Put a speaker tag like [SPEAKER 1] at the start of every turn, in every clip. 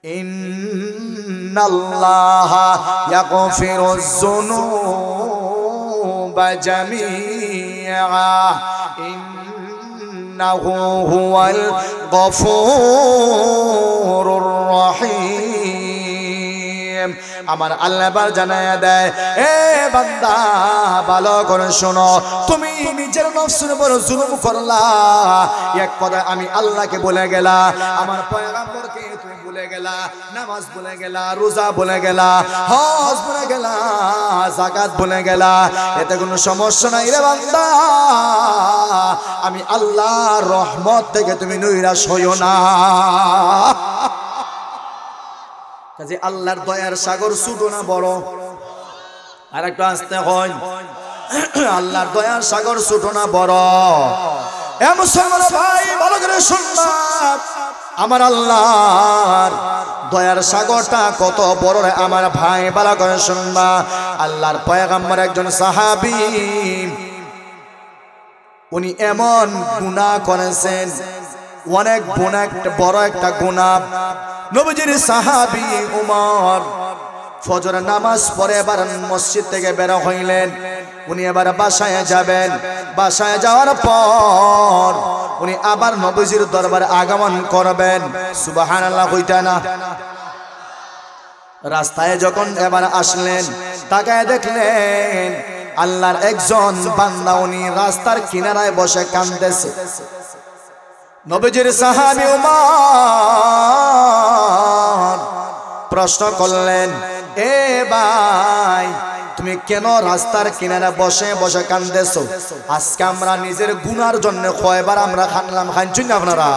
[SPEAKER 1] ইন্নাল্লাহা ইয়াগফিরুয যুনুবা জামিআ ইন্নাহু হুয়াল গফুরুর রহিম। আমার আল্লাহ বার জানায়া দেয়, এ বান্দা ভালো করে শোনো, তুমি নিজের নফসের উপর জুলুম করলা, এক কথা আমি আল্লাহকে বলে গেলা, আমার পয়গম্বরকে তুমি ভুলে গেলা, নামাজ ভুলে গেলা, রোজা ভুলে গেলা, হজ ভুলে গেলা, যাকাত ভুলে গেলা, এতে কোনো সমস্যা নাই রে বান্দা। আমি আল্লাহর রহমত থেকে তুমি নৈরাশ হইও না। কাজে আল্লাহর দয়ার সাগর ছোট না বড়? আর একটু আসতে হয়, আল্লাহর দয়ার সাগর ছোট না বড়? এ মুসলমান ভাই ভালো করে শুনবা, আমার আল্লাহর দয়ার সাগরটা কত বড় রে আমার ভাই, ভালো করে শুনবা। আল্লাহর পয়গম্বর একজন সাহাবী, উনি এমন গুনাহ করেছেন, অনেক বড় একটা গুনাহ। নবীজির সাহাবী উমর ফজরের নামাজ পড়ে এবার মসজিদ থেকে বের হইলেন, উনি এবার বাসায় যাবেন। বাসায় যাওয়ার পর উনি আবার নবীজির দরবারে আগমন করবেন। সুবহানাল্লাহ কইতা না? রাস্তায় যখন এবার আসলেন, তাকায় দেখলেন আল্লাহর একজন বান্দা, উনি রাস্তার কিনারায় বসে কাঁদতেছে। নবীজির সাহাবী উমর প্রশ্ন করলেন, এ ভাই তুমি কেন রাস্তার কিনারে বসে বসে কাঁদতেছো? আজকে আমরা নিজের গুনার জন্য কয়বার আমরা খানলাম, খাইছুন না আপনারা?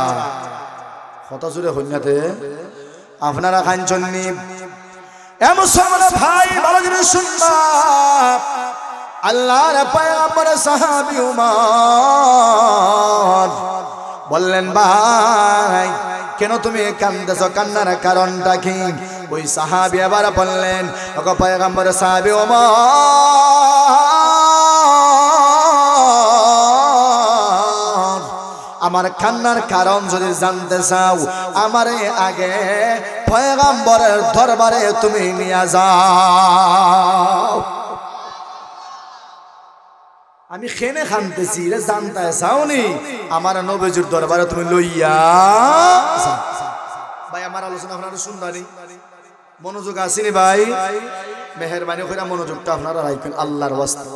[SPEAKER 1] কত জোরে হইনাতে আপনারা খাইছুন নি? এ মুসলমান ভাই ভালো করে শুনবা, আল্লাহর পয়গম্বর সাহাবী উমর বললেন, ভাই কেন তুমি কাঁদতেছো? কান্নার কারণটা কি? ওই সাহাবী আবার বললেন, ওগো পয়গম্বর সাহাবী ওমর, আমার কান্নার কারণ যদি জানতে চাও, আমারে আগে পয়গম্বরের দরবারে তুমি নিয়ে যাও। আমি খেনে খানতেছি রে, জানতে চাওনি? আমার নবীজির দরবারে তুমি লইয়া যাও। ভাই আমার আলোচনা আপনারা শুনবানি, মনোযোগ আসেনি ভাই? মেহেরবানি করে মনোযোগটা আপনারা রাখবেন আল্লাহর ওয়াস্তে।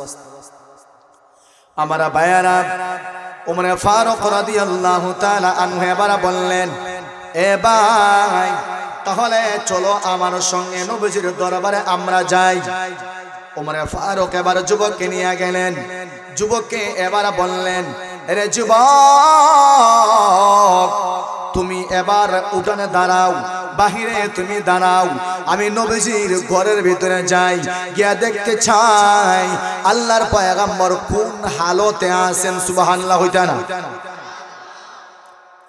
[SPEAKER 1] আমার ভাইয়ারা, ওমর ফারুক রাদিয়াল্লাহু তাআলা আনহু এবার বললেন, এ ভাই তাহলে চলো আমার সঙ্গে নবীজির দরবারে আমরা যাই। ওমর ফারুক এবার যুবককে নিয়ে গেলেন। যুবককে এবার বললেন, আরে যুবক তুমি এবার উঠানে দাঁড়াও, বাহিরে তুমি দাঁড়াও, আমি নবীজির ঘরের ভিতরে যাই, গিয়া দেখতে চাই আল্লাহর পয়গম্বর কোন হালতে আছেন। সুবহানাল্লাহ হইতা না?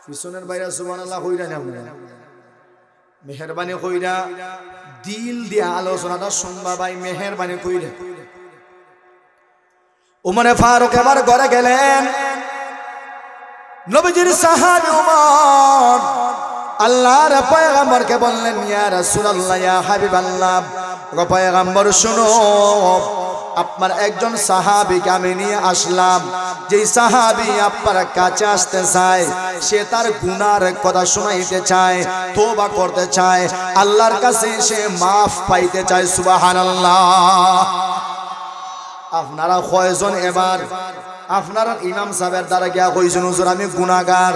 [SPEAKER 1] পিছনের বাইরে সুবহানাল্লাহ হইরা না? মেহেরবানি কইরা দিল দিয়া আলোচনাটা শুনবা ভাই, মেহেরবানি কইরা। উমর ফারুক এবার ঘরে গেলেন। নবীজির সাহাবী উমর আল্লাহর পয়গম্বরকে বললেন, ইয়া রাসূলুল্লাহ, ইয়া হাবিবাল্লাহ, ওগো পয়গম্বর শুনো, আপনার একজন সাহাবীকে আমি নিয়ে আসলাম। যেই সাহাবী আপনার কাছে আসতে চায়, সে তার গুনার কথা শুনাইতে চায়, তওবা করতে চায়, আল্লাহর কাছে সে মাফ পাইতে চায়। সুবহানাল্লাহ। আপনারা কয়জন এবার আপনারা ইমাম সাহেবের দ্বারা গিয়া কইছেন, হুজুর আমি গুনাহগার,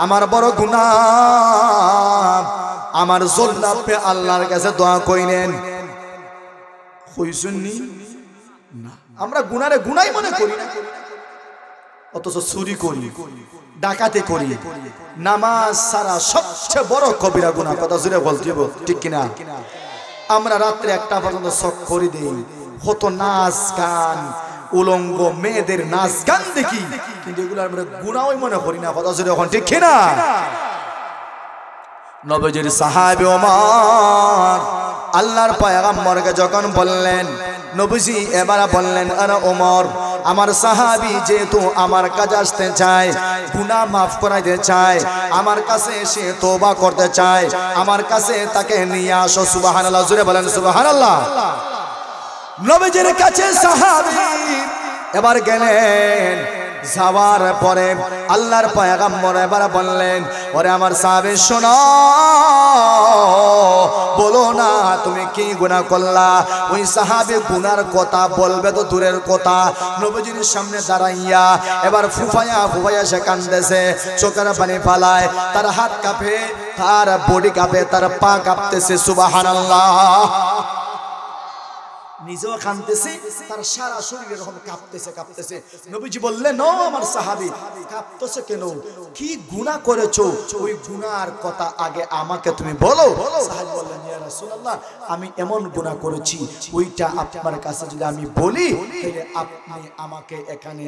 [SPEAKER 1] আমার বড় গুনাহ, আমার জন্য আপনি আল্লাহর কাছে দোয়া কইলেন? কইছেন নি? না, আমরা গুনারে গুনাই মনে করি না, অথচ চুরি করি, ডাকাতি করি, নামাজ ছাড়া সবচেয়ে বড় কবিরা গুনাহ। কথা জুড়ে বলতে হবে, ঠিক কিনা? আমরা রাত্রে 1টা পর্যন্ত শখ করে দেই, কত নাচ গান, উলঙ্গ মেয়েদের নাচ গান দেখি, কিন্তু এগুলো আমরা গুনাহই মনে করি না। কথা জুড়ে এখন, ঠিক কিনা? নবীজির সাহাবী ওমর আল্লাহর পয়গম্বরকে যখন বললেন, নবীজি এবার বললেন, আরে ওমর আমার সাহাবী যেহেতু আমার কাছে আসতে চায়, গুনাহ মাফ করাইতে চায়, আমার কাছে এসে তওবা করতে চায়, আমার কাছে তাকে নিয়ে আসো। সুবহানাল্লাহ, জোরে বলেন সুবহানাল্লাহ। নবীজির কাছে সাহাবী এবার গেলেন, যাওয়ার পরে আল্লাহর পয়গম্বর এবার বললেন, ওরে আমার সাহাবী শোনো, বলো না তুমি কি গুনাহ করলা। ওই সাহাবী গুনার কথা বলবে তো দূরের কথা, নবীজির সামনে দাঁড়াইয়া এবার ফুফায়া ফুফায়া সে কাঁদতেছে, চোখের পানি ফালায়, তার হাত কাঁপে, তার বডি কাঁপে, তার পা কাঁপতেছে। সুবহানাল্লাহ। নিজেও কাঁদতেছে, তার সারা শরীর এরকম কাঁপতেছে কাঁপতেছে। নবীজি বললেন, ও আমার সাহাবী, কাঁপতেছে কেন? কি গুনাহ করেছো? ওই গুনার কথা আগে আমাকে তুমি বলো। সাহাবী বললেন, ইয়া রাসূলুল্লাহ, আমি এমন গুনাহ করেছি, ওইটা আপনার কাছে যদি আমি বলি তাহলে আপনি আমাকে এখানে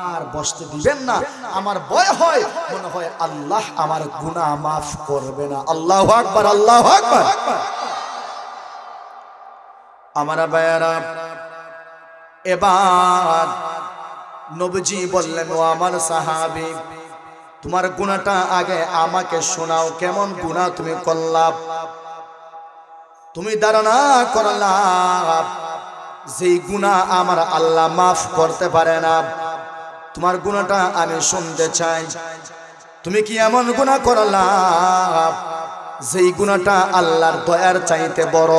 [SPEAKER 1] আর বসতে দিবেন না। আমার ভয় হয়, মনে হয় আল্লাহ আমার গুনাহ মাফ করবে না। আল্লাহু আকবার, আল্লাহু আকবার। আমার ভাইয়েরা, এবার নবীজি বললেন, ও আমার সাহাবী, তোমার গুনাহটা আগে আমাকে শোনাও, কেমন গুনাহ তুমি করলা? তুমি ধারণা করলা যেই গুনাহ আমার আল্লাহ মাফ করতে পারে না, তোমার গুনাহটা আমি শুনতে চাই। তুমি কি এমন গুনাহ করলা যেই গুনাহটা আল্লাহর দয়ার চাইতে বড়?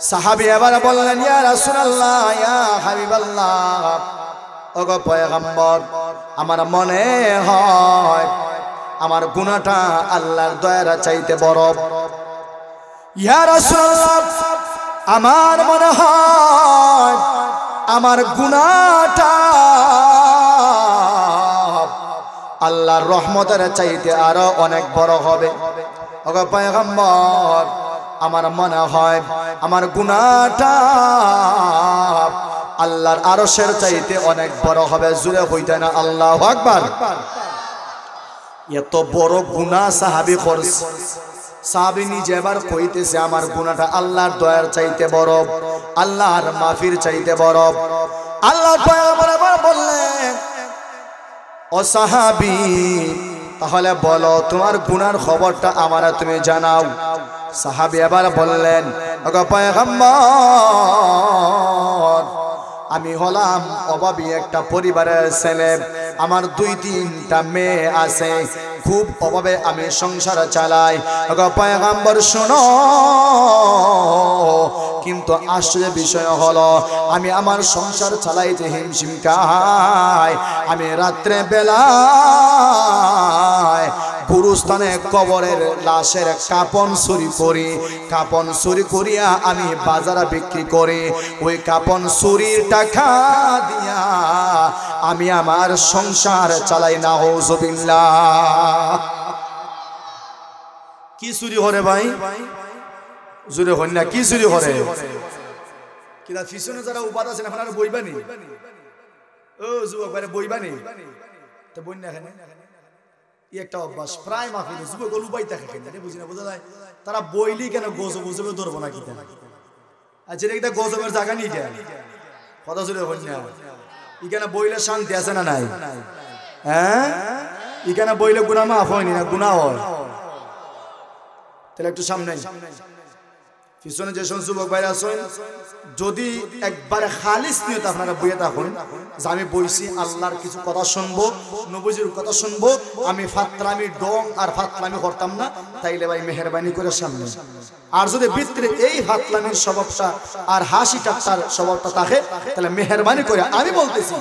[SPEAKER 1] সাহাবী এবার বললেন, ইয়া রাসূলুল্লাহ, ইয়া হাবিবাল্লাহ, ওগো পয়গম্বর, আমার মনে হয় আমার গুনাহটা আল্লাহর দয়ার চাইতে বড়। ইয়া রাসূলুল্লাহ, আমার মনে হয় আমার গুনাহটা আল্লাহর রহমতের চাইতে আরো অনেক বড় হবে। ওগো পয়গম্বর, আমার মনে হয় আমার গুনাহটা আল্লাহর আরশের চাইতে অনেক বড় হবে। জোরে হইতে না আল্লাহু আকবার। এত বড় গুনাহ সাহাবী করছে, সাহাবী নিজে এবার কইতেছে আমার গুনাহটা আল্লাহর দয়ার চাইতে বড়, আল্লাহর মাফির চাইতে বড়। আল্লাহর পয়গম্বর এবার বললেন, ও সাহাবী, তাহলে বলো তোমার গুনার খবরটা আমারে তুমি জানাও। সাহাবী এবার বললেন, ওগো পয়গম্বর, আমি হলাম অভাবী একটা পরিবারের ছেলে, আমার 2-3টা মেয়ে আছে, খুব অভাবে আমি সংসার চালাই। ওগো পয়গম্বর শোনো, কিন্তু আশ্চর্যের বিষয় হলো আমি আমার সংসার চালাইতে হিমশিম খাই। আমি রাত্রে বেলায় গুরুস্থানে কবরের লাশের কাপন চুরি করি, কাপন চুরি করিয়া আমি বাজারে বিক্রি করি, ওই কাপন চুরির টাকা দিয়া আমি আমার সংসার চালাই। নাউযুবিল্লাহ। কি চুরি হরে ভাই? জোরে হন না, কি চুরি হরে? কিলা পিছনে যারা উপাদ আছেন এখন আর বইবানি? ও যুবক ভাইরা বইবানি তো বই না। এখানে একটা অভ্যাস প্রায় মাহফিলে যুবক লুবাই থাকে, বুঝি না, বোঝা যায় তারা বইলি কেন গজব গজবে ধরবো না কিনা। আর যেটা কিনা গজবের জায়গা নিয়ে যায় কথা জোরে হন না। এখানে বইলে শান্তি আছে না নাই? হ্যাঁ, এখানে বইলে গুনাহ মাফ হয়নি না, গুনাহ হয়। তাহলে একটু সামনে পিছনে যে সমস্ত যুবক ভাইরা আছেন, যদি একবারে খালিস নিয়ত আপনারা বইয়ে থাকুন যে আমি বইছি আল্লাহর কিছু কথা শুনবো, নবীজির কথা শুনবো, আমি ফাতরামি ডং আর ফাতরামি করতাম না, তাইলে ভাই মেহেরবানি করে সামনে। আর যদি ভিতরে এই ফাতরামির স্বভাবটা আর হাসি ঠাট্টার স্বভাবটা থাকে, তাহলে মেহেরবানি করে, আমি বলতেছি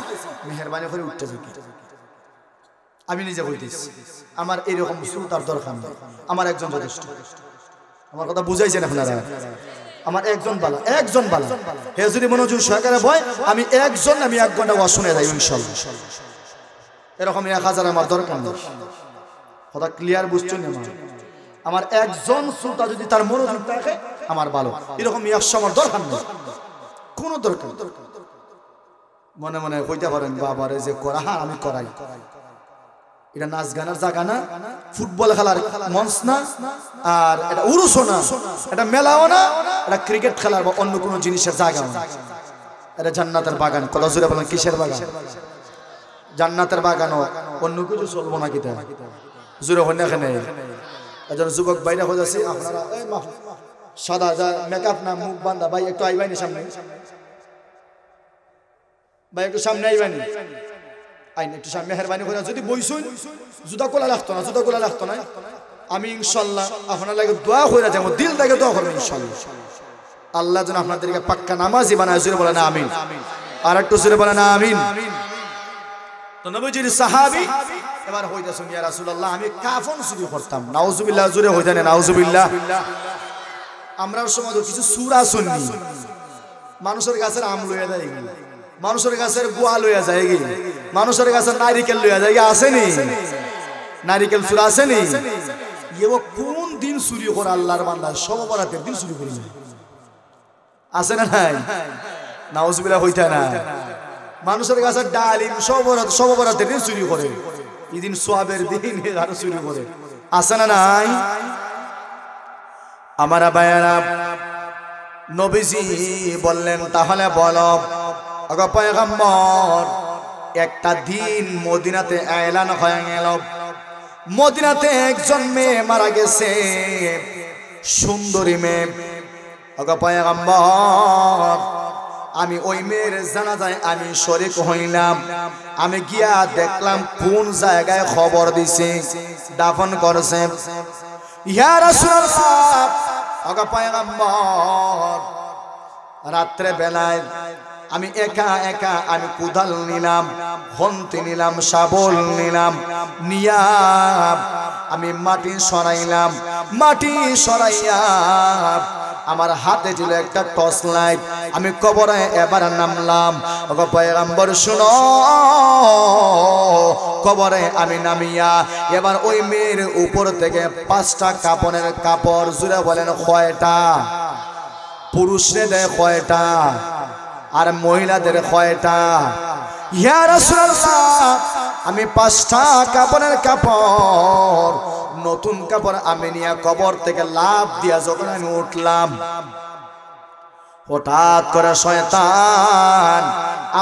[SPEAKER 1] মেহেরবানি করে উঠতে যাবে। আমি নিজে বলতেছি, আমার এরকম শ্রোতার দরকার নেই, আমার একজন যথেষ্ট। আমার কথা বুঝাইছেন আপনারা? আমার একজন বালা, একজন বালা। হে যদি মনোযোগ সহকারে বয়, আমি একজন, আমি 1 ঘন্টা ওয়াজ শুনে যাই ইনশাআল্লাহ। এরকম 1000 আমার দরকার নেই। কথা ক্লিয়ার বুঝছেন? আমার একজন শ্রোতা যদি তার মনোযোগ থাকে আমার ভালো, এরকম 100 আমার দরকার নেই, কোন দরকার। মনে মনে কইতে পারেন বাবারে যে করা, হ্যাঁ আমি করাই। এটা নাচ গানের জায়গা না, ফুটবল খেলার মঞ্চ না, আর এটা উরুসও না, এটা মেলাও না, এটা ক্রিকেট খেলার বা অন্য কোনো জিনিসের জায়গা না। এটা জান্নাতের বাগান। কথা জোরে বলেন কিসের বাগান? জান্নাতের বাগানও অন্য কিছু চলবো না কিতা জোরে হয় না এখানে। একজন যুবক বাইরে হয়ে যাচ্ছে, আপনারা এই সাদা যা মেকআপ না মুখ বান্ধা ভাই একটু আইবানি সামনে, ভাই একটু সামনে আইবানি, আইন একটু সামনে মেহরবানি করে। যদি বইসুন জুতা কোলা লাগতো না, জুতা কোলা লাগতো না। আমি ইনশাল্লাহ আপনার লাগে দোয়া করে যাবো, দিল থেকে দোয়া করবেন ইনশাল্লাহ। আল্লাহ যেন আপনাদেরকে পাক্কা নামাজি বানায়। জোরে বলেন আমিন। আর একটু জোরে বলেন আমিন। তো নবীজির সাহাবী এবার হইতাছেন, ইয়া রাসূলুল্লাহ আমি কাফন চুরি করতাম। নাউজুবিল্লাহ, জোরে হইতানে নাউজুবিল্লাহ। আমরা সময় কিছু সূরা শুনি, মানুষের গাছের আম লইয়া যায়, মানুষের গাছের গোয়া লইয়া যায়, মানুষের গাছের নারিকেল লইয়া যায়, আসেনি নারিকেল সূরা আসেনি? ইয়ে কোন দিন চুরি করে আল্লাহর বান্দা? সব বরাতের দিন চুরি করি আছে না নাই? নাউজুবিল্লাহ হইতা না। মানুষের গাছের ডালিম সব বরাতের দিন চুরি করে, এই দিন সোয়াবের দিন আরো চুরি করে, আছে না নাই? আমার ভাইয়েরা, নবীজি বললেন তাহলে বলো ওগো পয়গম্বর, একটা দিন মদিনাতে এলান হয়ে গেল, মদিনাতে একজন মেয়ে মারা গেছে, সুন্দরী মেয়ে। ওগো পয়গম্বর, আমি ওই মেয়ের জানাজায় আমি শরীক হইলাম। আমি গিয়া দেখলাম কোন জায়গায় খবর দিছে, দাফন করছে। ইয়া রাসূলুল্লাহ, ওগো পয়গম্বর, রাত্রে বেলায় আমি একা একা আমি কুদাল নিলাম, হন্তি নিলাম, শাবল নিলাম, নিয়া আমি মাটি সরাইলাম। মাটি সরাইয়া আমার হাতে ছিল একটা টর্চ লাইট। আমি কবরে এবার নামলাম। ওগো পয়গম্বর শুনো, কবরে আমি নামিয়া এবার ওই মেয়ের উপর থেকে 5টা কাপড়ের কাপড়, জুড়ে বলেন কয়টা? পুরুষরে দেয় কয়টা আর মহিলাদের কয়টা? ইয়া রাসূলুল্লাহ, আমি 5টা কাপড়ের কাপড়, নতুন কাপড় আমি নিয়ে কবর থেকে লাফ দিয়া যখন আমি উঠলাম, হঠাৎ করে শয়তান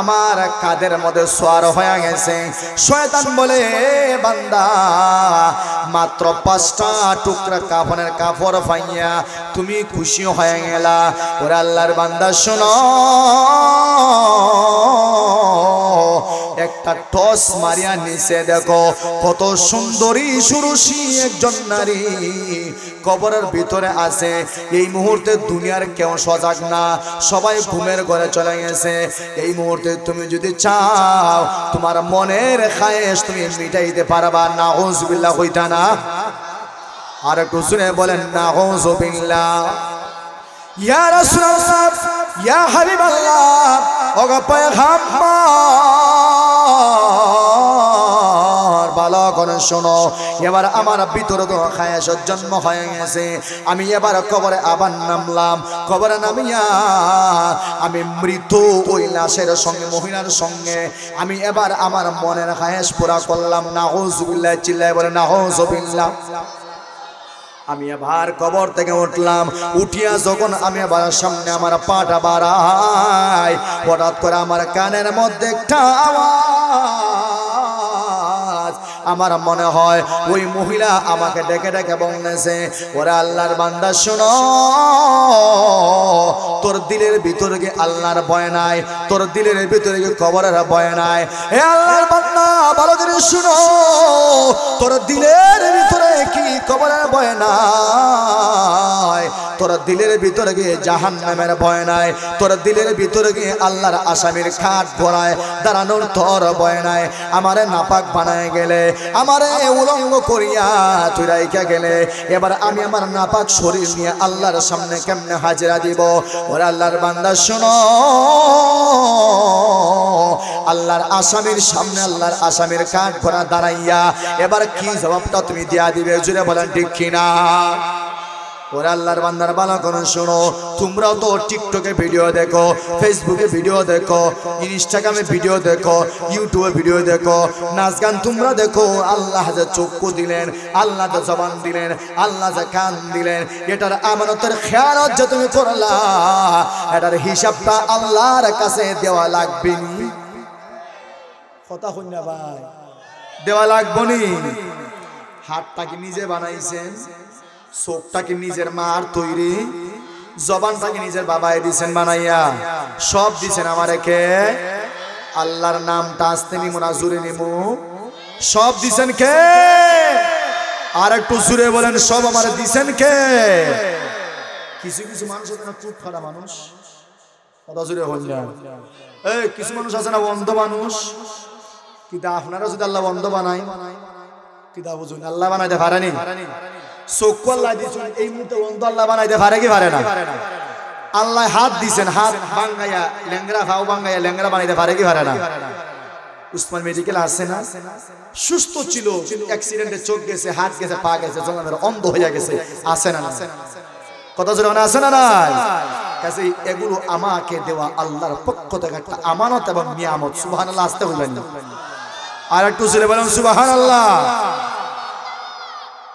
[SPEAKER 1] আমার কাদের মধ্যে সওয়ার হয়ে গেছে। শয়তান বলে, বান্দা মাত্র 5টা টুকরা কাফনের কাপড় পাইয়া তুমি খুশি হয়ে গেলা। ওরে আল্লাহর বান্দা শোনো, একটা টস মারিয়া নিচে দেখো কত সুন্দরী সুরুষী একজন নারী কবরের ভিতরে আছে। এই মুহূর্তে দুনিয়ার কেউ সজাগ না, সবাই ঘুমের ঘরে চলে গেছে। এই মুহূর্তে তুমি যদি চাও তোমার মনের খায়েশ তুমি মিটাইতে পারবা। নাউজুবিল্লাহ কইতা না? আর একটু শুনে বলেন নাউজুবিল্লাহ। ইয়া রাসূলুল্লাহ, ইয়া হাবিবাল্লাহ, ওগো পয়গম্বর, ভালো করে শোনো। এবার আমার ভিতরে তো খায়েশের জন্ম হয়ে গেছে। আমি এবার কবরে আবার নামলাম। কবরে নামিয়া আমি মৃত ওই লাশের সঙ্গে, মহিলার সঙ্গে আমি এবার আমার মনের খায়েশ পুরা করলাম। নাউজুবিল্লাহ, চিল্লায় বলে নাউজুবিল্লাহ। আমি আবার কবর থেকে উঠলাম। উঠিয়া যখন আমি আবার সামনে আমার পাটা বাড়াই, হঠাৎ করে আমার কানের মধ্যে একটা আওয়াজ। আমার মনে হয় ওই মহিলা আমাকে ডেকে ডেকে বলতেছে, ওরে আল্লাহর বান্দা শোনো, তোর দিলের ভিতরে কি আল্লাহর ভয় নাই? তোর দিলের ভিতরে কি কবরের ভয় নাই? হে আল্লাহর বান্দা, ভালো করে শুনো, তোর দিলের ভিতরে কি কবরের ভয় নাই? তোর দিলের ভিতরে কি জাহান্নামের ভয় নাই? তোর দিলের ভিতরে কি আল্লাহর আসামির খাট ভরায় দাঁড়ানোর তোর ভয় নাই? আমারে নাপাক বানায় গেলে, আমারে উলঙ্গ করিয়া তুই রাইখা গেলে, এবার আমি আমার নাপাক শরীর নিয়ে আল্লাহর সামনে কেমনে হাজিরা দিব? ওরে আল্লাহর বান্দা শোনো, আল্লাহর আসামির সামনে আল্লাহর আসামির কাঠ ভরা দাঁড়াইয়া এবার কি জবাবটা তুমি দিয়া দিবে? জুড়ে বলেন ঠিক কিনা? ওরে আল্লাহর বান্দার ভালো করে শোনো, তোমরাও তো টিকটকে ভিডিও দেখো, ফেসবুকে ভিডিও দেখো, ইনস্টাগ্রামে ভিডিও দেখো, ইউটিউবে ভিডিও দেখো, নাচ গান তোমরা দেখো। আল্লাহ যে চক্ষু দিলেন, আল্লাহ যে জবান দিলেন, আল্লাহ যে কান দিলেন, এটার আমানতের খেয়ালত যে তুমি করলা, এটার হিসাবটা আল্লাহর কাছে দেওয়া লাগবে নি। কথা হই না ভাই, দেওয়া লাগবে নি। হাতটা কি নিজে বানাইছেন? চোখটা কি নিজের মার তৈরি? জবানটা কি নিজের বাবাই দিছেন বানাইয়া? সব দিছেন আমারে কে? আল্লাহর নামটা আসতে নিমু না জুড়ে নিমু? সব দিছেন কে? আর একটু জুড়ে বলেন, সব আমারে দিছেন কে? কিছু কিছু মানুষ আছে না চুপ খাড়া মানুষ, কথা জুড়ে হন না। এই কিছু মানুষ আছে না অন্ধ মানুষ। কিন্তু আপনারা যদি আল্লাহ অন্ধ বানায়, কিতা বুঝুন আল্লাহ বানাইতে পারেনি? চক্ষু আল্লাহ দিয়েছেন, এই মুহূর্তে অন্ধ আল্লাহ বানাইতে পারে কি পারে না? আল্লাহ হাত দিয়েছেন, হাত ভাঙ্গাইয়া ল্যাংরা, ফাও ভাঙ্গাইয়া ল্যাংরা বানাইতে পারে কি পারে না? উসমান মেডিকেল আছে না, সুস্থ ছিল, অ্যাক্সিডেন্টে চোখ গেছে, হাত গেছে, পা গেছে, জঙ্গলের অন্ধ হয়ে গেছে, আছে না? কথা জোরে আছে না নাই? কাজেই এগুলো আমাকে দেওয়া আল্লাহর পক্ষ থেকে একটা আমানত এবং নিয়ামত। সুবহানাল্লাহ আসতে বলবেন না, আর একটু জোরে বলেন সুবহানাল্লাহ।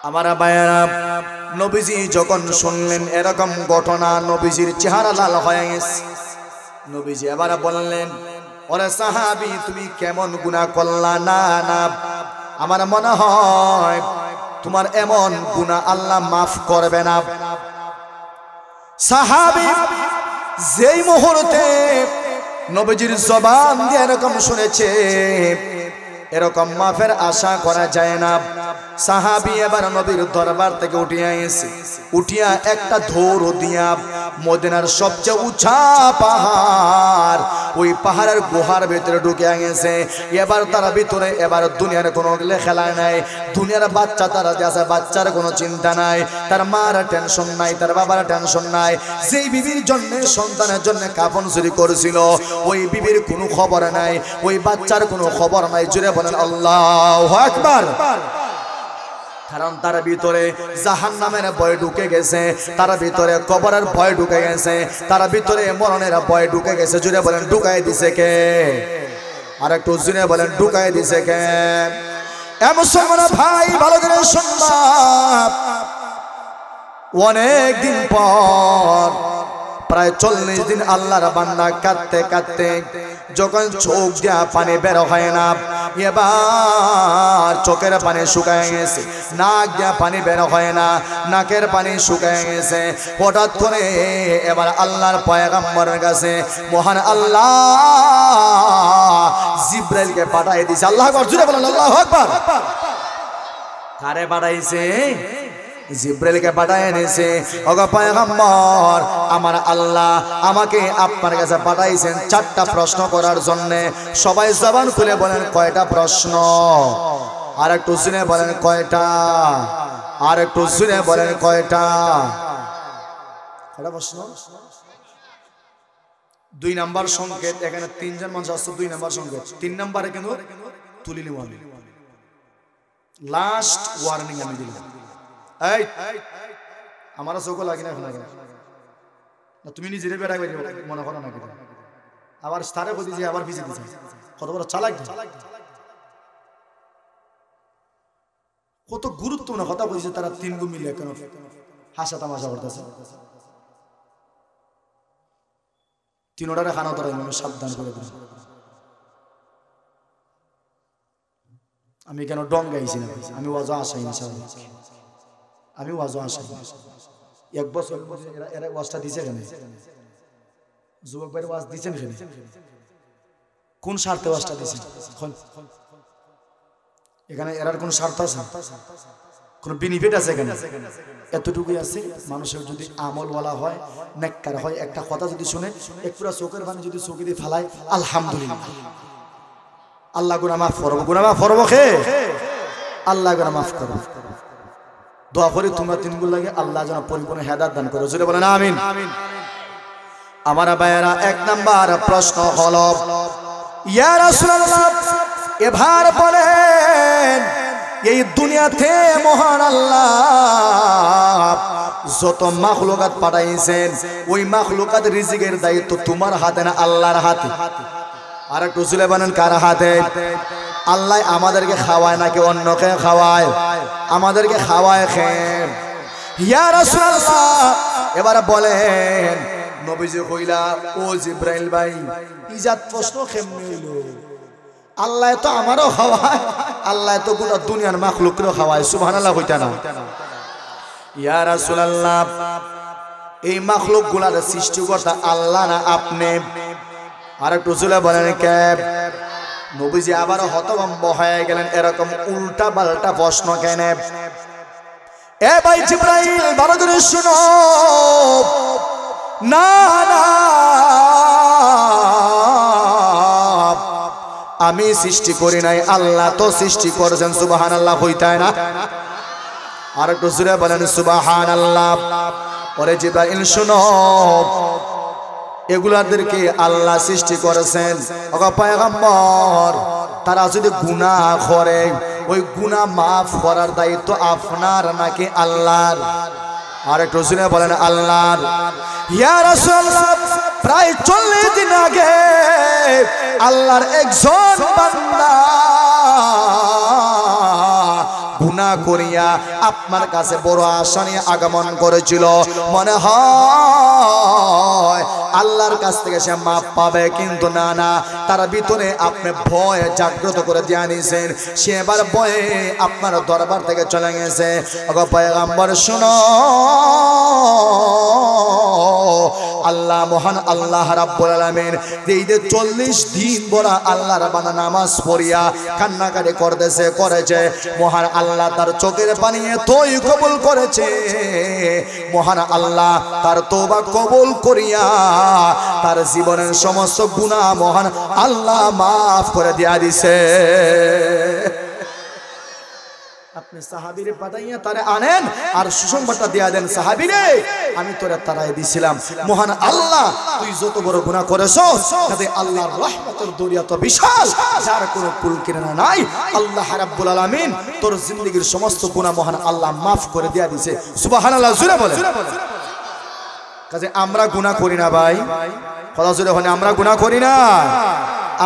[SPEAKER 1] আমার ভাইয়েরা, নবীজি যখন শুনলেন এরকম ঘটনা, নবীজির চেহারা লাল হয়ে গেছে। নবীজি এবার বললেন, ওরে সাহাবী, তুমি কেমন গুনাহ করলা? না না, আমার মনে হয় তোমার এমন গুনাহ আল্লাহ মাফ করবে না। সাহাবী যেই মুহূর্তে নবীজির জবান দিয়ে এরকম শুনেছে, এরকম মাফের আশা করা যায় না। সাহাবী এবার নবীর দরবার থেকে উঠিয়া এসে, উঠিয়া একটা দৌড় দিয়া মদিনার সবচেয়ে উঁচা পাহাড়, ওই পাহাড়ের গুহার ভিতরে ঢুকে গেছে। এবার তারা ভিতরে, এবার দুনিয়ার কোনো খেলা নাই, দুনিয়ার বাচ্চা তারা আছে, বাচ্চার কোনো চিন্তা নাই, তার মার টেনশন নাই, তার বাবার টেনশন নাই। যেই বিবির জন্য, সন্তানের জন্য কাফন চুরি করেছিল, ওই বিবির কোনো খবর নাই, ওই বাচ্চার কোনো খবর নাই। জুড়ে বলেন আল্লাহু আকবার। কারণ তার ভিতরে জাহান্নামের ভয় ঢুকে গেছে, তার ভিতরে কবরের ভয় ঢুকে গেছে, তার ভিতরে মরণের ভয় ঢুকে গেছে। জুড়ে বলেন ঢুকাই দিছে কে? আর একটু জুড়ে বলেন ঢুকাই দিছে কে? এ মুসলমান ভাই, ভালো করে শুনবা, অনেক দিন পর, প্রায় 40 দিন আল্লাহর বান্দা কাঁদতে কাঁদতে যখন চোখ দিয়া পানি বের হয় না, এবার চোখের পানি শুকায় গেছে, নাক দিয়া পানি বের হয় না, নাকের পানি শুকায় গেছে। হঠাৎ করে এবার আল্লাহর পয়গম্বরের কাছে মহান আল্লাহ জিব্রাইলকে পাঠিয়ে দিয়েছে। আল্লাহু আকবার, জোরে বলেন আল্লাহু আকবার। কারে পাঠাইছে? জিব্রাইলকে পাঠায় এনেছে। ওগো পয়গম্বর, আমার আল্লাহ আমাকে আপনার কাছে পাঠাইছেন 4টা প্রশ্ন করার জন্য। সবাই জবান খুলে বলেন কয়টা প্রশ্ন? আর একটু শুনে বলেন কয়টা? আর একটু শুনে বলেন কয়টা? কয়টা প্রশ্ন? 2 নাম্বার সংকেত। এখানে 3 জন মানুষ আছে, 2 নাম্বার সংকেত। 3 নম্বরে কিন্তু তুলি নিব আমি, লাস্ট ওয়ার্নিং আমি দিলাম। এই আমারও চোখ লাগে না, তুমি নিজের বেড়া মনে করো না, আবার স্টারে বলছি, আবার ভিজে দিচ্ছে। কত বড় চালাক, কত গুরুত্বপূর্ণ কথা বলছে তারা। 3 গু মিলে কেন হাসা তামাশা করতেছে? 3টারে খানা ধরে সাবধান করে দিন। আমি কেন ডং গাইছি না? আমি ওয়াজ আসাই না, আমি ওয়াজ আসাই। 1 বছর এরা ওয়াজটা দিছে কেন? যুবক ভাইয়ের ওয়াজ দিচ্ছেন কেন? কোন স্বার্থে ওয়াজটা দিচ্ছেন? এখানে এরার কোন স্বার্থ আছে? কোন বেনিফিট আছে এখানে? এতটুকুই আছে, মানুষের যদি আমলওয়ালা হয়, নেককার হয়, একটা কথা যদি শুনে, এক পুরা চোখের পানি যদি চোখে দিয়ে ফেলায়, আলহামদুলিল্লাহ, আল্লাহ গুনাহ মাফ করবো। গুনাহ মাফ করবো কে? আল্লাহ গুনাহ মাফ করবো। দোয়া করি তোমরা 3 গুণ লাগে আল্লাহ যেন পরিপূর্ণ হেদায়েত দান করে। জোরে বলেন আমিন। আমার ভাইয়েরা, 1 নাম্বার প্রশ্ন হলো, ইয়া রাসূলুল্লাহ, এবার বলেন এই দুনিয়াতে মহান আল্লাহ যত মাখলুকাত পাঠাইছেন ওই মাখলুকাত রিজিকের দায়িত্ব তোমার হাতে না আল্লাহর হাতে। আর একটু জুলে বানান কার হাতে? আল্লাহ আমাদেরকে খাওয়ায় নাকি অন্যকে খাওয়ায়? আমাদেরকে খাওয়ায়। খেন ইয়া রাসূলুল্লাহ এবার বলেন নবীজি কইলা ও জিব্রাইল ভাই ইজাত প্রশ্ন কেমনে হইলো? আল্লাহ তো আমারও খাওয়ায়, আল্লাহ তো গোটা দুনিয়ার মাখলুককেও খাওয়ায়। সুবহানাল্লাহ কইতা না? ইয়া রাসূলুল্লাহ এই মাখলুকগুলার সৃষ্টিকর্তা আল্লাহ না আপনি? আর একটু জুলে বলেন কে? নবীজি আবার হতভম্ব হয়ে গেলেন, এরকম উল্টা পাল্টা প্রশ্ন কেন? এ ভাই জিব্রাইল ভালো করে শুনো, না না আমি সৃষ্টি করি নাই, আল্লাহ তো সৃষ্টি করেছেন। সুবহানাল্লাহ হইতায় না? আর একটু জোরে বলেন সুবহানাল্লাহ। ওরে জিব্রাইল শুনো, এগুলাদেরকে আল্লাহ সৃষ্টি করেছেন। ওগো পয়গম্বর তারা যদি গুনাহ করে ওই গুনাহ মাফ করার দায়িত্ব আপনার নাকি আল্লাহর? আর একটু শুনে বলেন আল্লাহর। ইয়া রাসূলুল্লাহ প্রায় 40 দিন আগে আল্লাহর একজন বান্দা গুনাহ করিয়া আপনার কাছে বড় আশা নিয়ে আগমন করেছিল। মনে হয় আল্লাহর কাছ থেকে সে মাপ পাবে, কিন্তু না না, তার ভিতরে আপনি ভয় জাগ্রত করে দিয়ে আনিছেন। সে এবার ভয়ে আপনার দরবার থেকে চলে গেছে। ওগো পয়গম্বর শুনো, আল্লাহ মহান আল্লাহ রাব্বুল আলামিন এই যে 40 দিন বড় আল্লাহর বান্দা নামাজ পড়িয়া কান্নাকাটি করেছে মহান আল্লাহ তার চোখের পানি এতই কবুল করেছে। মহান আল্লাহ তার তওবা কবুল করিয়া তার জীবনের সমস্ত গুনাহ মহান আল্লাহ মাফ করে দিয়া দিছে। আপনি সাহাবীরে পাঠাইয়া তারে আনেন আর সুসংবাদটা দিয়া দেন, সাহাবীরে আমি তোরে তারাই দিছিলাম, মহান আল্লাহ তুই যত বড় গুনাহ করেছস তাতে আল্লাহর রহমতের দরিয়া তো বিশাল, যার কোনো কুল কিনারা নাই। আল্লাহ রাব্বুল আলামিন তোর জিন্দেগীর সমস্ত গুনাহ মহান আল্লাহ মাফ করে দিয়া দিয়েছে। সুবহানাল্লাহ জোরে বলেন। কাজে আমরা গুনাহ করি না ভাই, কথা জোরে বলেন, আমরা গুনাহ করি না,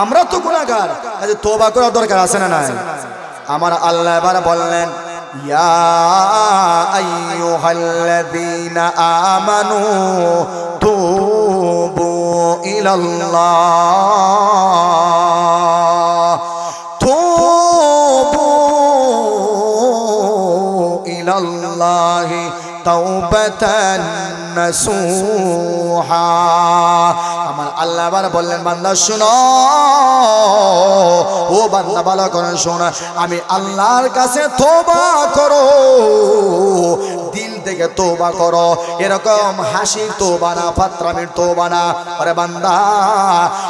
[SPEAKER 1] আমরা তো গুনাহগার। কাজে তওবা করার দরকার আছে না নাই? আমার আল্লাহ এবার বললেন ইয়া আইয়ুহাল্লাযীনা আমানু তুবু ইলাল্লাহ, তুবু ইলাল্লাহি তাওবাতান নাসুহা। আমার আল্লাহ এবার বললেন বান্দা শুনো, ও বান্দা ভালো করে শোনো, আমি আল্লাহর কাছে তওবা করো, দিল থেকে তওবা করো, এরকম হাসির তওবা না, ফাত্রামির তওবা না। আরে বান্দা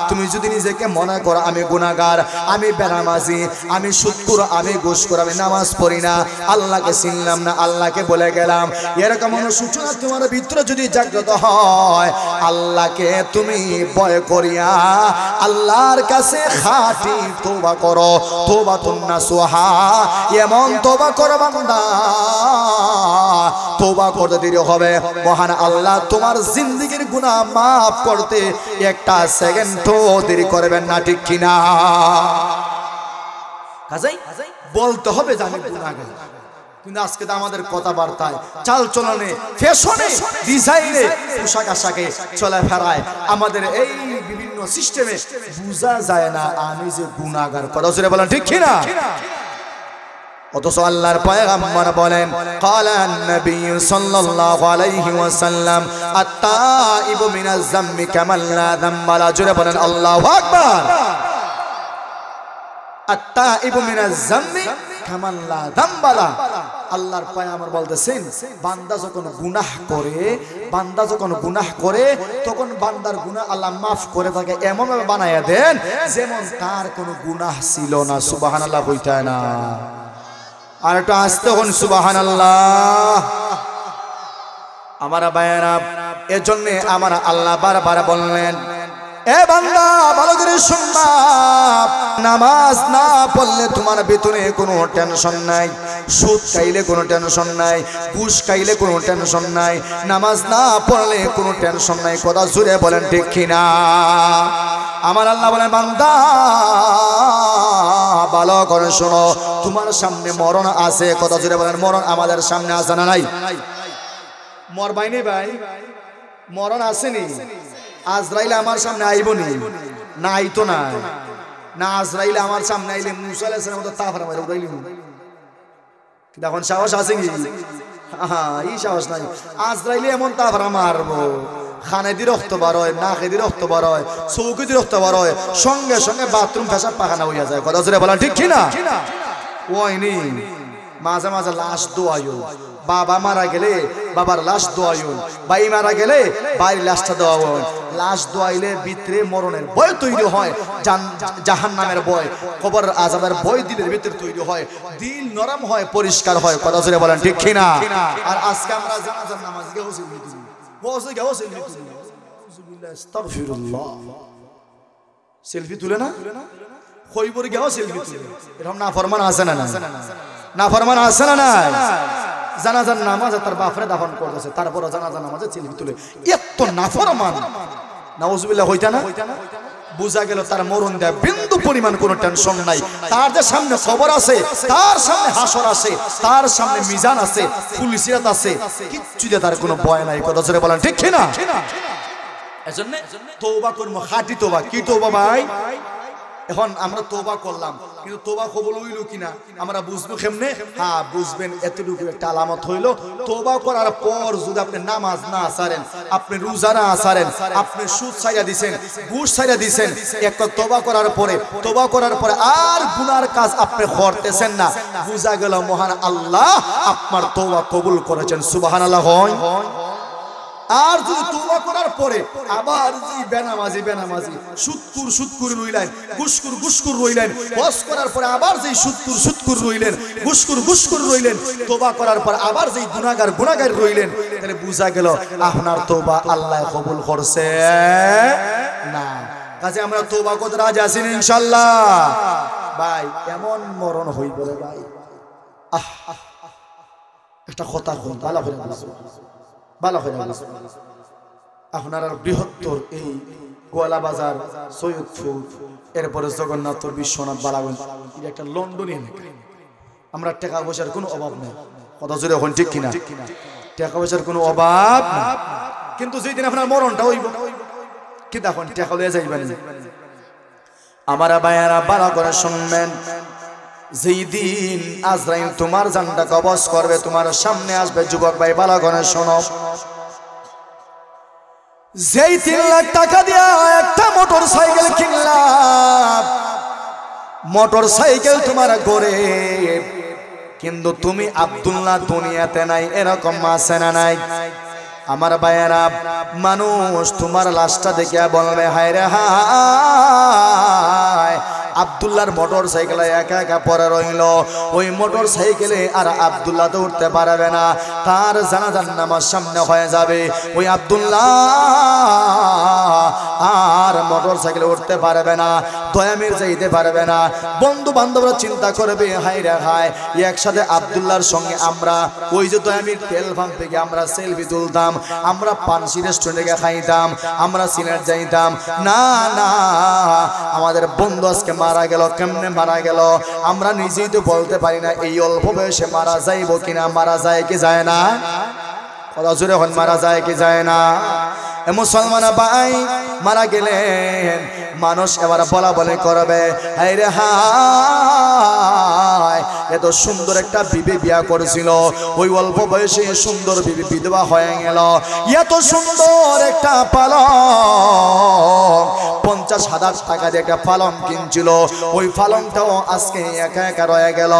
[SPEAKER 1] তুমি যদি নিজেকে মনে করো আমি গুনাহগার, আমি বেনামাজি, আমি সুদখোর, আমি ঘুষখোর, আমি নামাজ পড়ি না, আল্লাহকে চিনলাম না, আল্লাহকে বলে গেলাম, এরকম অনুশোচনা তোমার ভিতরে যদি জাগ্রত হয়, আল্লাহকে তুমি ভয় করিয়া আল্লাহর কাছে খাঁটি তওবা করো, তওবাতুন নাসুহা, এমন তওবা করো বান্দা তওবা করতে দেরি হবে, মহান আল্লাহ তোমার জিন্দেগীর গুনাহ মাফ করতে একটা সেকেন্ডও দেরি করবেন না, ঠিক কিনা? কাজেই বলতে হবে যে আমি গুনাহগার। কিন্তু আজকে তো আমাদের কথাবার্তায়, চাল চলনে, ফ্যাশনে, ডিজাইনে, পোশাক আশাকে চলে ফেরায়, আমাদের এই বিভিন্ন সিস্টেমে বোঝা যায় না আমি যে গুনাহগার। কথা জোরে বলেন, ঠিক কিনা? অথচ আল্লাহর পয়গম্বর বলেন ক্বালান নবী সাল্লাল্লাহু আলাইহি ওয়াসাল্লাম আত-তাইবু মিনাজ যামবি কামান লা যামবা লা। জোরে বলেন আল্লাহু আকবার। আত-তাইবু মিনাজ যামবি কামান লা যামবা লা। আল্লাহর পয়গম্বর বলতেছেন বান্দা যখন গুনাহ করে তখন বান্দার গুনাহ আল্লাহ মাফ করে থাকে, এমন ভাবে বানায়া দেন যেমন তার কোনো গুনাহ ছিল না। সুবহানাল্লাহ কইতায় না? আর একটু আসতে হন সুবহানাল্লাহ। আমার ভাইয়েরা, এজন্য আমার আল্লাহ বারবার বললেন এ বান্দা ভালো করে শুনবা, নামাজ না পড়লে তোমার ভিতরে কোনো টেনশন নাই, সুদ খাইলে কোনো টেনশন নাই, ঘুষ খাইলে কোনো টেনশন নাই, নামাজ না পড়লে কোনো টেনশন নাই। কথা জুড়ে বলেন ঠিক কিনা? আমার আল্লাহ বলেন বান্দা ভালো করে শোনো, তোমার সামনে মরণ আছে। কথা জুড়ে বলেন মরণ আমাদের সামনে আছে না নাই? মরবাই নেই ভাই, মরণ আসেনি। আজরাইল আমার সামনে আইব নি? না আইতো না। না আজরাইল আমার সামনে আইলে মুসা আলাইহিস সালাম তো তাফরা মারে উড়াইলি। কিন্তু এখন সাহস আছে কি? এই সাহস নাই। আজরাইল এমন তাফরা মারবো, খানেদি রক্ত বার হয়, নাকেদি রক্ত বার হয়, চৌকিদি রক্ত বার হয়, সঙ্গে সঙ্গে বাথরুম পেশাব পাখানা হইয়া যায়। কথা জোরে বলেন ঠিক কিনা? ওইনি মাঝে মাঝে লাশ দোয়াইও, বাবা মারা গেলে বাবার লাশ দোয়াইন, ভাই মারা গেলে ভাইয়ের লাশটা দোয়াইন। লাশ দোয়াইলে ভিতরে মরণের ভয় তৈরি হয়, জাহান্নামের ভয়, কবরের আযাবের ভয় দিলের ভিতরে তৈরি হয়, দিল নরম হয়, পরিষ্কার হয়। কথা জোরে বলেন ঠিক কিনা? আর আজকে আমরা জানাজার নামাজ গেছি, সেলফি তুলে না, খৈবর গেও সেলফি তুলে। এরকম না ফরমান আছে না? না ফরমান আছে না? জানাজার নামাজে তার বাপরে দাফন করতেছে, তারপরে জানাজার নামাজে সেলফি তুলে। এত নাফরমান, নাউজুবিল্লাহ হইতা না? বুঝা গেল তার মরণ দেয় বিন্দু পরিমাণ কোনো টেনশন নাই। তার যে সামনে কবর আছে, তার সামনে হাসর আছে, তার সামনে মিজান আছে, ফুলসিরাত আছে, কিচ্ছু যে তার কোনো ভয় নাই। কথা জোরে বলেন ঠিক কিনা? এজন্য তওবা করব, খাঁটি তওবা। কি তওবা ভাই? এখন আমরা তওবা করলাম, কিন্তু তওবা কবুল হইল কিনা আমরা বুঝবো কেমনে? হ্যাঁ বুঝবেন, এতটুকু একটা আলামত হইল, তওবা করার পর যদি আপনি নামাজ না ছাড়েন, আপনি রোজা না ছাড়েন, আপনি সুদ ছাইড়া দিবেন, ঘুষ ছাইড়া দিবেন, একটা তওবা করার পরে আর গুনার কাজ আপনি করতেছেন না, বুঝা গেল মহান আল্লাহ আপনার তওবা কবুল করেছেন। সুবহানাল্লাহ। হয় আর যদি তওবা করার পরে আবার যে বেনামাজি সুদকুর রইলেন, গুসকুর রইলেন, হজ করার পরে আবার যে সুদকুর রইলেন, গুসকুর রইলেন, তওবা করার পর আবার যে গুনাহগার রইলেন, তাহলে বুঝা গেল আপনার তওবা আল্লাহ কবুল করছে না। কাজে আমরা তওবা করতে রাজি আছি ইনশাআল্লাহ। ভাই এমন মরণ হইব রে ভাই, একটা কথা ভালো করে আপনার বৃহত্তর এই গোয়ালা বাজার, সৈয়দপুর, এরপরে জগন্নাথপুর, বিশ্বনাথ, বালাগঞ্জ, এটা একটা লন্ডনী এলাকা। আমরা টাকা পয়সার কোনো অভাব নেই। কথা জোরে এখন ঠিক কিনা? টাকা পয়সার কোনো অভাব না, কিন্তু যেই দিন আপনার মরণটা হইব, কিন্তু এখন টাকা লয়ে যাইবেন। আমার ভাইয়ারা ভালো করে শুনবেন, যেই দিন আজরাইল তোমার জানটা কবজ করবে, তোমার সামনে আসবে, যুবক ভাই ভালো করে শোনো, যেই 3 লাখ টাকা দিয়া একটা মোটর সাইকেল কিনলাম, মোটর সাইকেল তোমার গড়ে, কিন্তু তুমি আব্দুল্লাহ দুনিয়াতে নাই, এরকম আছে না নাই? আমার ভাইয়েরা, মানুষ তোমার লাশটা দেখে বলবে হায় রে হায়, আব্দুল্লাহর মোটর সাইকেলে একা একা পরে রইল, ওই মোটর সাইকেলে আর আব্দুল্লাহ তো উঠতে পারবে না, তার জানাজার নামাজ সামনে হয়ে যাবে, ওই আব্দুল্লাহ আর মোটর সাইকেলে উঠতে পারবে না, দয়ামির যাইতে পারবে না। বন্ধু বান্ধবরা চিন্তা করবে হায় রে হায়, একসাথে আব্দুল্লাহর সঙ্গে আমরা ওই যে দয়ামির তেল পাম্প থেকে আমরা সেলফি তুলতাম, আমরা পানসি রেস্টুরেন্টে খাইতাম, আমরা সিলেট যাইতাম, না না আমাদের বন্ধু আজকে মারা গেল। কেমনে মারা গেল আমরা নিজেই তো বলতে পারি না। এই অল্প বয়সে মারা যাইব কিনা, মারা যায় কি যায় না? কথা জোরে এখন, মারা যায় কি যায় না? মুসলমান ভাই মারা গেলেন, মানুষ এবার বলা বলে করবে হায় রে হায়, এত সুন্দর একটা বিবি বিয়া করেছিল, ওই অল্প বয়সে সুন্দর বিবি বিধবা হয়ে গেল। এত সুন্দর একটা পালং, 50,000 টাকা দিয়ে একটা পালং কিনছিল, ওই পালংটাও আজকে একা একা রয়ে গেল।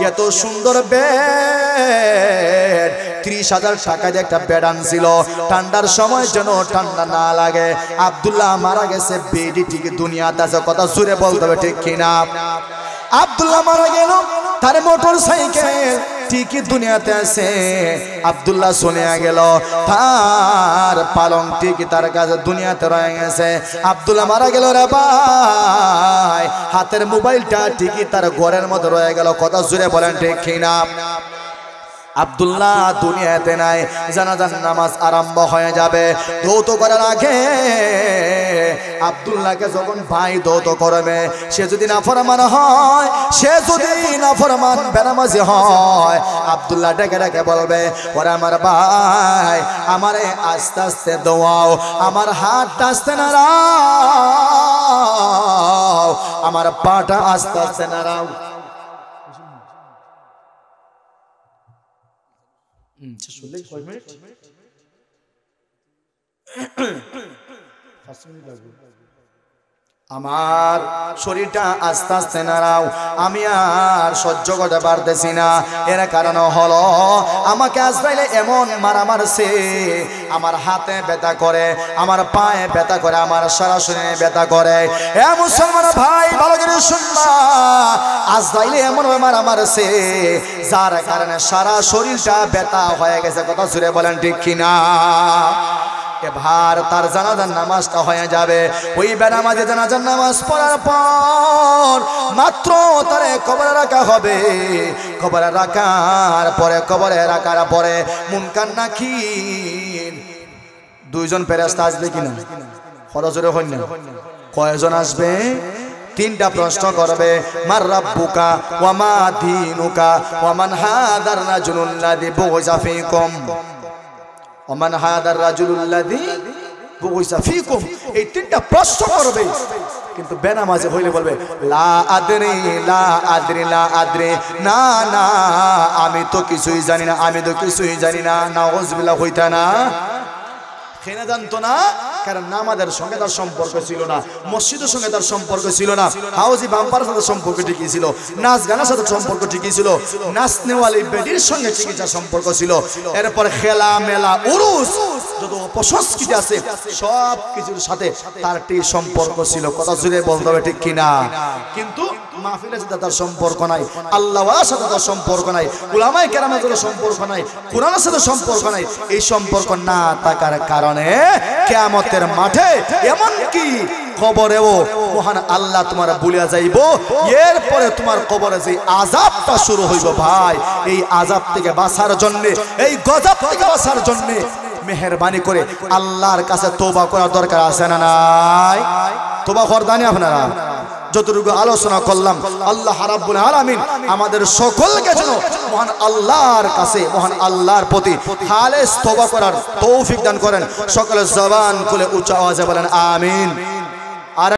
[SPEAKER 1] এত সুন্দর বেড, 30,000 টাকা দিয়ে একটা বেড আনছিল, ঠান্ডার সময় যেন ঠান্ডা না লাগে। আব্দুল্লাহ মারা গেছে, বেডি ঠিক দুনিয়াতে আছে। কথা জুড়ে বলতে হবে ঠিক কিনা? আব্দুল্লাহ মারা গেল, তার মোটর সাইকেল ঠিকই দুনিয়াতে আছে। আব্দুল্লাহ চলে গেল, তার পালং ঠিকই তার কাছে দুনিয়াতে রয়ে গেছে। আব্দুল্লাহ মারা গেল রে ভাই, হাতের মোবাইলটা ঠিকই তার ঘরের মধ্যে রয়ে গেল। কথা জুড়ে বলেন ঠিক কিনা? আব্দুল্লাহ দুনিয়াতে নাই। জানাজার নামাজ আরম্ভ হয়ে যাবে। দৌত করার আগে আব্দুল্লাহকে যখন ভাই দৌত করবে, সে যদি নাফরমান হয়, সে যদি নাফরমান বেনামাজি হয়, আব্দুল্লাহ ডেকে ডেকে বলবে, ওরে আমার ভাই, আমারে আস্তে আস্তে দোয়াও, আমার হাতটা আস্তে নাড়াও, আমার পাটা আস্তে আস্তে নাড়াও। আমার শরীরটা আস্তে আস্তে নাড়াও, আমি আর সহ্য করতে পারতেছি না। এর কারণ হলো আমাকে আজরাইলে এমন মারা মারছে, আমার হাতে ব্যথা করে, আমার পায়ে ব্যথা করে, আমার সারা শরীরে ব্যথা করে। এ মুসলমান ভাই, ভালো করে শুনবা, আজরাইলে এমন মারা মারছে যার কারণে সারা শরীরটা ব্যথা হয়ে গেছে। কথা জুড়ে বলেন ঠিক কিনা? এবার তার জানাজার নামাজটা হয়ে যাবে। ওই বেনামাজে জানাজার নামাজ পড়ার পর মাত্র তারে কবরে রাখা হবে। কবরে রাখার পরে মুনকার নাকির দুইজন ফেরেশতা আসবে কিনা? খরচরে হই না, কয়জন আসবে? তিনটা প্রশ্ন করবে। মার রাব্বুকা ওয়া মা দীনুকা ওয়া মান হাদার রাজুলুল্লাযী বুইসা ফীকুম ওমান হাদার রাজুলুল্লাযী বুইসা ফীকুম। এই তিনটা প্রশ্ন করবে, কিন্তু বেনামাজি হইলে বলবে লা আদরি লা আদরি লা আদরি, না না আমি তো কিছুই জানি না, আমি তো কিছুই জানি না। নাউযুবিল্লাহ হইতা না, কেনা জানতো না, কারণ নামাজের সঙ্গে তার সম্পর্ক ছিল না, মসজিদের সঙ্গে তার সম্পর্ক ছিল না, হাউজি বাম্পারের সাথে সম্পর্ক ঠিকই ছিল, নাচ গানের সাথে সম্পর্ক ঠিকই ছিল, নাচনেওয়ালি বেডির সঙ্গে চিকিৎসা সম্পর্ক ছিল। এরপর খেলা মেলা উরুস যত অপসংস্কৃতি আছে সব কিছুর সাথে তার সম্পর্ক ছিল। কথা জুড়ে বলতে হবে ঠিক কিনা? কিন্তু মাহফিলের সাথে তার সম্পর্ক নাই, আল্লাহর সাথে তার সম্পর্ক নাই, উলামায়ে কেরামের সাথে সম্পর্ক নাই, কোরআনের সাথে সম্পর্ক নাই। এই সম্পর্ক না থাকার কারণে কিয়ামতের মাঠে এমনকি কবরেও মহান আল্লাহ তোমার বলিয়া যাইব, এরপরে তোমার কবরে যে আযাবটা শুরু হইব ভাই, এই আযাব থেকে বাঁচার জন্য, এই গজব থেকে বাঁচার জন্য মেহেরবানি করে আল্লাহর কাছে তওবা করার দরকার আছে না নাই? তওবা করদানি আপনারা যতটুকু আলোচনা করলাম, আল্লাহ রাব্বুল আলামিন আমাদের সকলকে যেন মহান আল্লাহর কাছে, মহান আল্লাহর প্রতি খালেস তওবা করার তৌফিক দান করেন। সকলের জবান খুলে উচ্চ আওয়াজে বলেন আমিন।